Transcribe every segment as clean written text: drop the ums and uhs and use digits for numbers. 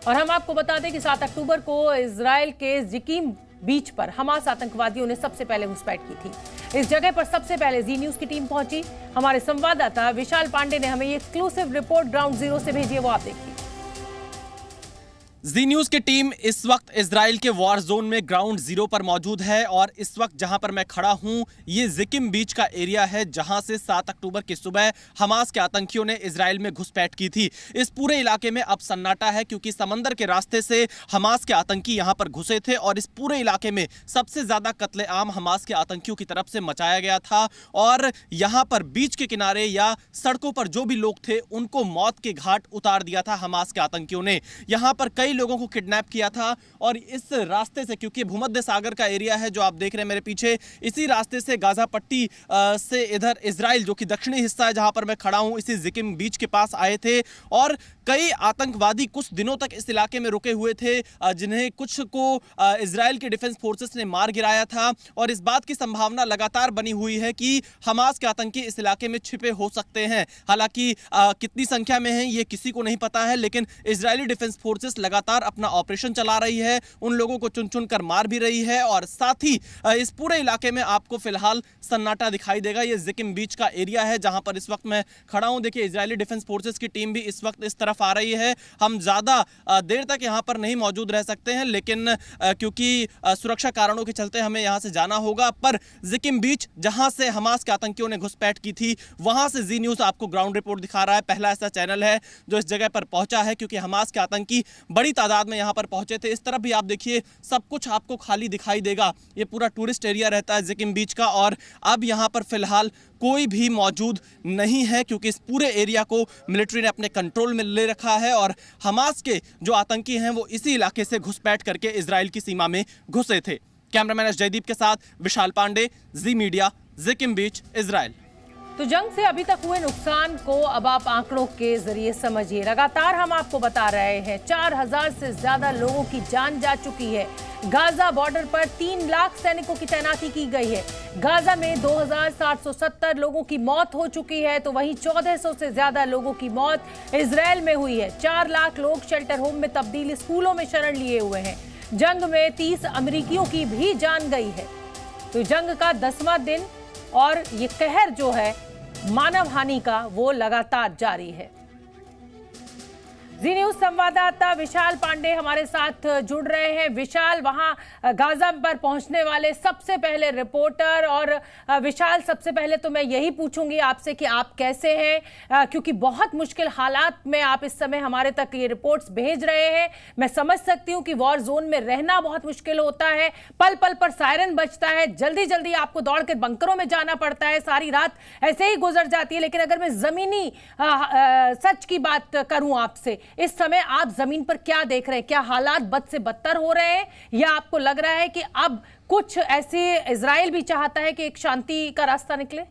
और हम आपको बता दें कि 7 अक्टूबर को इजराइल के जिकीम बीच पर हमास आतंकवादियों ने सबसे पहले घुसपैठ की थी। इस जगह पर सबसे पहले जी न्यूज की टीम पहुंची। हमारे संवाददाता विशाल पांडे ने हमें ये एक्सक्लूसिव रिपोर्ट ग्राउंड जीरो से भेजी है, वो आप देखिए। जी न्यूज की टीम इस वक्त इजराइल के वॉर जोन में ग्राउंड जीरो पर मौजूद है और इस वक्त जहां पर मैं खड़ा हूं ये जिकिम बीच का एरिया है जहां से 7 अक्टूबर की सुबह हमास के आतंकियों ने इजराइल में घुसपैठ की थी। इस पूरे इलाके में अब सन्नाटा है क्योंकि समंदर के रास्ते से हमास के आतंकी यहां पर घुसे थे और इस पूरे इलाके में सबसे ज्यादा कत्लेआम हमास के आतंकियों की तरफ से मचाया गया था और यहां पर बीच के किनारे या सड़कों पर जो भी लोग थे उनको मौत के घाट उतार दिया था हमास के आतंकियों ने। यहां पर कई लोगों को किडनैप किया था और इस रास्ते से, क्योंकि भूमध्य सागर का एरिया है जो आप देख रहे हैं मेरे पीछे, इसी रास्ते से गाजा पट्टी से इधर इजराइल जो कि दक्षिणी हिस्सा है जहां पर मैं खड़ा हूं, इसी जिकिम बीच के पास आए थे और कई आतंकवादी कुछ दिनों तक इस इलाके में रुके हुए थे जिन्हें कुछ को इजराइल के डिफेंस फोर्सेस ने मार गिराया था और इस बात की संभावना लगातार बनी हुई है कि हमास के आतंकी इस इलाके में छिपे हो सकते हैं। हालांकि कितनी संख्या में हैं ये किसी को नहीं पता है, लेकिन इजरायली डिफेंस फोर्सेस लगातार अपना ऑपरेशन चला रही है, उन लोगों को चुन चुन कर मार भी रही है और साथ ही इस पूरे इलाके में आपको फिलहाल सन्नाटा दिखाई देगा। ये जिकिम बीच का एरिया है जहां पर इस वक्त मैं खड़ा हूं। देखिए इजरायली डिफेंस फोर्सेस की टीम भी इस वक्त इस तरफ आ रही है। हम ज्यादा देर तक यहां पर नहीं मौजूद रह सकते हैं, लेकिन क्योंकि सुरक्षा कारणों के चलते हमें यहां से जाना होगा। पर जिकिम बीच जहां से हमास के आतंकियों ने घुसपैठ की थी वहां से जी न्यूज आपको ग्राउंड रिपोर्ट दिखा रहा है। पहला ऐसा चैनल है जो इस जगह पर पहुंचा है क्योंकि हमास के आतंकी बड़ी तादाद में यहां पर पहुंचे थे। इस तरफ भी आप देखिए सब कुछ आपको खाली दिखाई देगा। ये पूरा टूरिस्ट एरिया रहता है जिकिम बीच का और अब यहां पर फिलहाल कोई भी मौजूद नहीं है क्योंकि इस पूरे एरिया को मिलिट्री ने अपने कंट्रोल में ले रखा है और हमास के जो आतंकी हैं वो इसी इलाके से घुसपैठ करके इजराइल की सीमा में घुसे थे। कैमरामैन जयदीप के साथ विशाल पांडे, जी मीडिया, जिकिम बीच, इजराइल। तो जंग से अभी तक हुए नुकसान को अब आप आंकड़ों के जरिए समझिए। लगातार हम आपको बता रहे हैं 4000 से ज्यादा लोगों की जान जा चुकी है। गाजा बॉर्डर पर 3 लाख सैनिकों की तैनाती की गई है। गाजा में 2770 लोगों की मौत हो चुकी है तो वहीं 1400 से ज्यादा लोगों की मौत इजराइल में हुई है। 4 लाख लोग शेल्टर होम में तब्दील स्कूलों में शरण लिए हुए हैं। जंग में 30 अमेरिकियों की भी जान गई है। तो जंग का 10वां दिन और ये कहर जो है मानव हानि का वो लगातार जारी है। जी न्यूज संवाददाता विशाल पांडे हमारे साथ जुड़ रहे हैं। विशाल, वहां गाजा पर पहुंचने वाले सबसे पहले रिपोर्टर, और विशाल सबसे पहले तो मैं यही पूछूंगी आपसे कि आप कैसे हैं, क्योंकि बहुत मुश्किल हालात में आप इस समय हमारे तक ये रिपोर्ट्स भेज रहे हैं। मैं समझ सकती हूं कि वॉर जोन में रहना बहुत मुश्किल होता है, पल पल पर सायरन बजता है, जल्दी जल्दी आपको दौड़कर बंकरों में जाना पड़ता है, सारी रात ऐसे ही गुजर जाती है। लेकिन अगर मैं जमीनी सच की बात करूं आपसे, इस समय आप जमीन पर क्या देख रहे हैं? क्या हालात बद से बदतर हो रहे हैं या आपको लग रहा है कि अब कुछ ऐसे इजराइल भी चाहता है कि एक शांति का रास्ता निकले?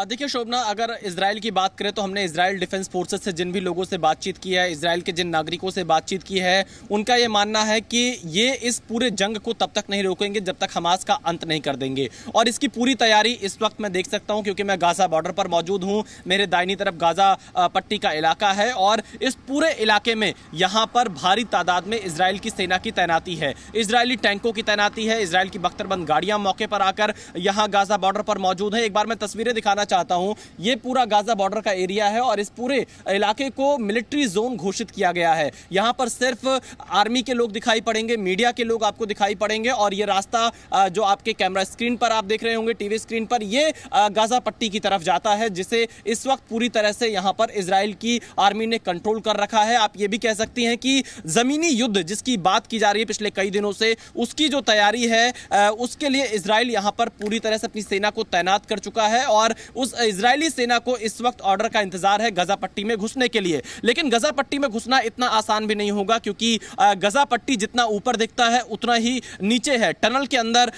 देखिए शोभना, अगर इजराइल की बात करें तो हमने इजराइल डिफेंस फोर्सेस से जिन भी लोगों से बातचीत की है, इजराइल के जिन नागरिकों से बातचीत की है, उनका ये मानना है कि ये इस पूरे जंग को तब तक नहीं रोकेंगे जब तक हमास का अंत नहीं कर देंगे। और इसकी पूरी तैयारी इस वक्त मैं देख सकता हूं क्योंकि मैं गाजा बॉर्डर पर मौजूद हूं। मेरे दाहिनी तरफ गाजा पट्टी का इलाका है और इस पूरे इलाके में यहाँ पर भारी तादाद में इजराइल की सेना की तैनाती है। इजरायली टैंकों की तैनाती है, इजराइल की बख्तरबंद गाड़ियां मौके पर आकर यहाँ गाजा बॉर्डर पर मौजूद है। एक बार मैं तस्वीरें दिखाना चाहता हूं। ये पूरा गाजा बॉर्डर का एरिया है और इस पूरे इलाके को मिलिट्री जोन घोषित किया गया है। यहां पर सिर्फ आर्मी के लोग दिखाई पड़ेंगे, मीडिया के लोग आपको दिखाई पड़ेंगे और ये रास्ता जो आपके कैमरा स्क्रीन पर आप देख रहे होंगे, टीवी स्क्रीन पर, ये गाजा पट्टी की तरफ जाता है जिसे इस वक्त पूरी तरह से यहां पर इजराइल की आर्मी ने कंट्रोल कर रखा है। आप ये भी कह सकती हैं कि जमीनी युद्ध जिसकी बात की जा रही है पिछले कई दिनों से, उसकी जो तैयारी है उसके लिए इजराइल यहां पर पूरी तरह से अपनी सेना को तैनात कर चुका है और उस इजरायली सेना को इस वक्त ऑर्डर का इंतजार है गजा पट्टी में घुसने के लिए। लेकिन गजा पट्टी में घुसना इतना आसान भी नहीं होगा क्योंकि गजा पट्टी जितना ऊपर दिखता है उतना ही नीचे है। टनल के अंदर,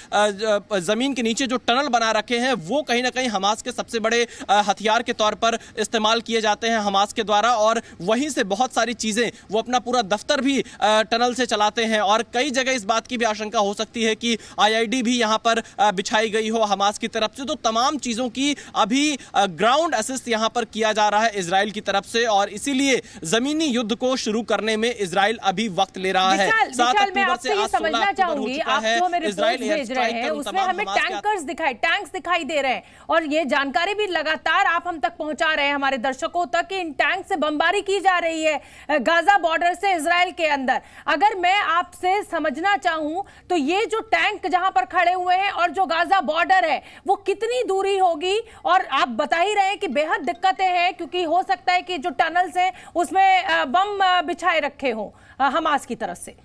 जमीन के नीचे जो टनल बना रखे हैं वो कहीं ना कहीं हमास के सबसे बड़े हथियार के तौर पर इस्तेमाल किए जाते हैं हमास के द्वारा और वहीं से बहुत सारी चीजें, वो अपना पूरा दफ्तर भी टनल से चलाते हैं और कई जगह इस बात की भी आशंका हो सकती है कि आईईडी भी यहां पर बिछाई गई हो हमास की तरफ से। तो तमाम चीजों की अभी ग्राउंड असिस्ट यहां पर किया जा रहा है इजराइल की तरफ से, और इसीलिए जमीनी युद्ध को शुरू करने में इजराइल अभी वक्त ले रहा है। 7 अक्टूबर से आज 16 अक्टूबर हो चुका है। इजराइल भेज रहे हैं उसमें हमें टैंक्स दिखाई दे रहे हैं, और ये जानकारी भी लगातार आप हम तक पहुंचा रहे हैं हमारे दर्शकों तक कि इन टैंक से बमबारी की जा रही है गाजा बॉर्डर से इजराइल के अंदर। अगर मैं आपसे समझना चाहूं तो ये जो टैंक जहां पर खड़े हुए हैं और जो गाजा बॉर्डर है वो कितनी दूरी होगी, और आप बता ही रहे हैं कि बेहद दिक्कतें हैं क्योंकि हो सकता है कि जो टनल्स हैं उसमें बम बिछाए रखे हों हमास की तरफ से।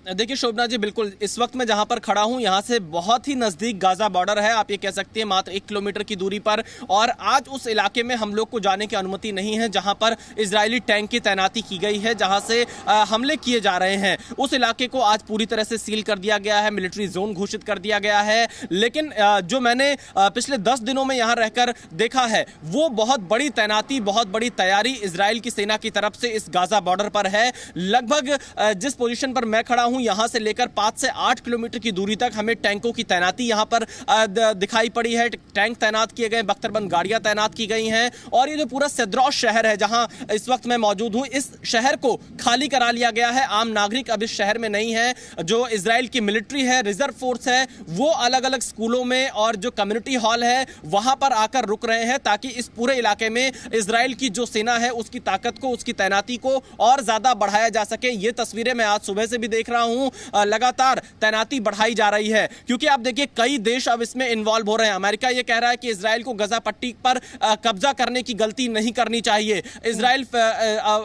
देखिए शोभना जी, बिल्कुल इस वक्त मैं जहां पर खड़ा हूं यहां से बहुत ही नजदीक गाजा बॉर्डर है, आप ये कह सकते हैं मात्र 1 किलोमीटर की दूरी पर, और आज उस इलाके में हम लोग को जाने की अनुमति नहीं है जहां पर इजरायली टैंक की तैनाती की गई है, जहां से हमले किए जा रहे हैं। उस इलाके को आज पूरी तरह से सील कर दिया गया है, मिलिट्री जोन घोषित कर दिया गया है। लेकिन जो मैंने पिछले 10 दिनों में यहां रहकर देखा है वो बहुत बड़ी तैनाती, बहुत बड़ी तैयारी इजराइल की सेना की तरफ से इस गाजा बॉर्डर पर है। लगभग जिस पोजीशन पर मैं खड़ा हूं यहां से लेकर 5 से 8 किलोमीटर की दूरी तक हमें टैंकों की तैनाती यहां पर दिखाई पड़ी है। टैंक तैनात किए गए, बख्तरबंद गाड़ियां तैनात की गई हैं, और ये जो पूरा सद्रौश शहर है जहां इस वक्त मैं मौजूद हूं, इस शहर को खाली करा लिया गया है। आम नागरिक अब इस शहर में नहीं है। जो इजराइल की मिलिट्री है, रिजर्व फोर्स है, वो अलग अलग स्कूलों में और जो कम्युनिटी हॉल है वहां पर आकर रुक रहे हैं ताकि इस पूरे इलाके में इजराइल की जो सेना है उसकी ताकत को, उसकी तैनाती को और ज्यादा बढ़ाया जा सके। ये तस्वीरें मैं आज सुबह से भी देख रहा हूं, लगातार तैनाती बढ़ाई जा रही है क्योंकि आप देखिए कई देश अब इसमें इन्वॉल्व हो रहे हैं। अमेरिका ये कह रहा है कि इजराइल को गजा पट्टी पर कब्जा करने की गलती नहीं करनी चाहिए। इजराइल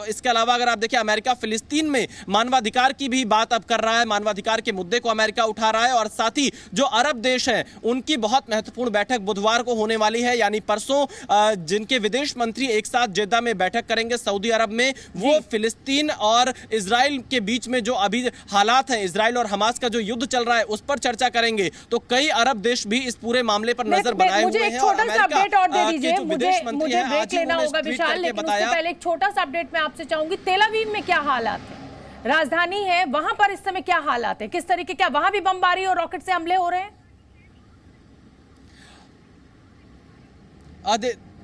इसके अलावा अगर आप देखिए अमेरिका फिलिस्तीन में मानवाधिकार की भी बात अब कर रहा है, मानवाधिकार के मुद्दे को अमेरिका उठा रहा है, और साथ ही जो अरब देश हैं उनकी बहुत महत्वपूर्ण बैठक बुधवार को होने वाली है, यानी परसों, जिनके विदेश मंत्री एक साथ जेद्दा में बैठक करेंगे सऊदी अरब में। वो फिलिस्तीन और इजराइल के बीच में जो अभी हालात हैं, इजराइल और हमास का जो युद्ध चल रहा है उस पर चर्चा करेंगे। तो कई अरब देश भी इस पूरे मामले पर नजर बनाए हुए हैं। मुझे एक छोटा सा अपडेट और दे दीजिए, मुझे ब्रेक लेना होगा विशाल, लेकिन उससे पहले एक छोटा सा अपडेट मैं आपसे चाहूंगी। तेल अवीव में क्या हालात है, राजधानी है, वहां पर इस समय क्या हालात है, किस तरीके, क्या वहां भी बमबारी और रॉकेट से हमले हो रहे हैं?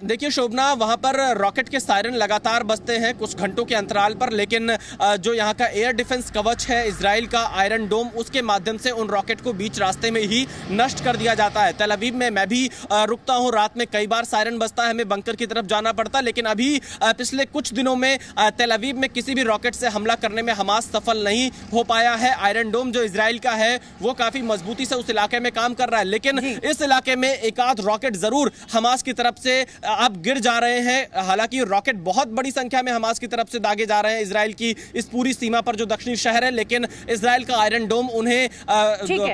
देखिए शोभना, वहां पर रॉकेट के सायरन लगातार बजते हैं कुछ घंटों के अंतराल पर, लेकिन जो यहां का एयर डिफेंस कवच है इजराइल का, आयरन डोम, उसके माध्यम से उन रॉकेट को बीच रास्ते में ही नष्ट कर दिया जाता है। तेल अवीव में मैं भी रुकता हूं, रात में कई बार सायरन बजता है, हमें बंकर की तरफ जाना पड़ता है, लेकिन अभी पिछले कुछ दिनों में तेल अवीव में किसी भी रॉकेट से हमला करने में हमास सफल नहीं हो पाया है। आयरन डोम जो इजराइल का है वो काफी मजबूती से उस इलाके में काम कर रहा है, लेकिन इस इलाके में एक आध रॉकेट जरूर हमास की तरफ से अब गिर जा रहे हैं। हालांकि रॉकेट बहुत बड़ी संख्या में हमास की तरफ से दागे जा रहे हैं इजराइल की इस पूरी सीमा पर जो दक्षिणी शहर है, लेकिन इजराइल का आयरन डोम उन्हें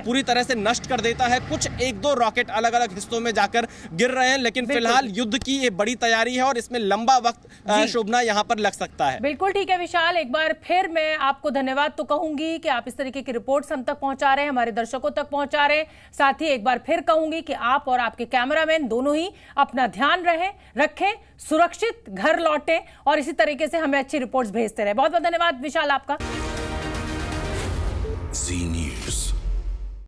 पूरी तरह से नष्ट कर देता है। कुछ 1-2 रॉकेट अलग अलग हिस्सों में जाकर गिर रहे हैं, लेकिन फिलहाल युद्ध की ये बड़ी तैयारी है और इसमें लंबा वक्त शोभना यहां पर लग सकता है। बिल्कुल ठीक है विशाल, एक बार फिर मैं आपको धन्यवाद तो कहूंगी कि आप इस तरीके की रिपोर्ट्स हम तक पहुंचा रहे हैं, हमारे दर्शकों तक पहुंचा रहे हैं। साथ ही एक बार फिर कहूंगी कि आप और आपके कैमरामैन दोनों ही अपना ध्यान रखें, सुरक्षित घर लौटें और इसी तरीके से हमें अच्छी रिपोर्ट्स भेजते रहे। बहुत बहुत धन्यवाद विशाल आपका।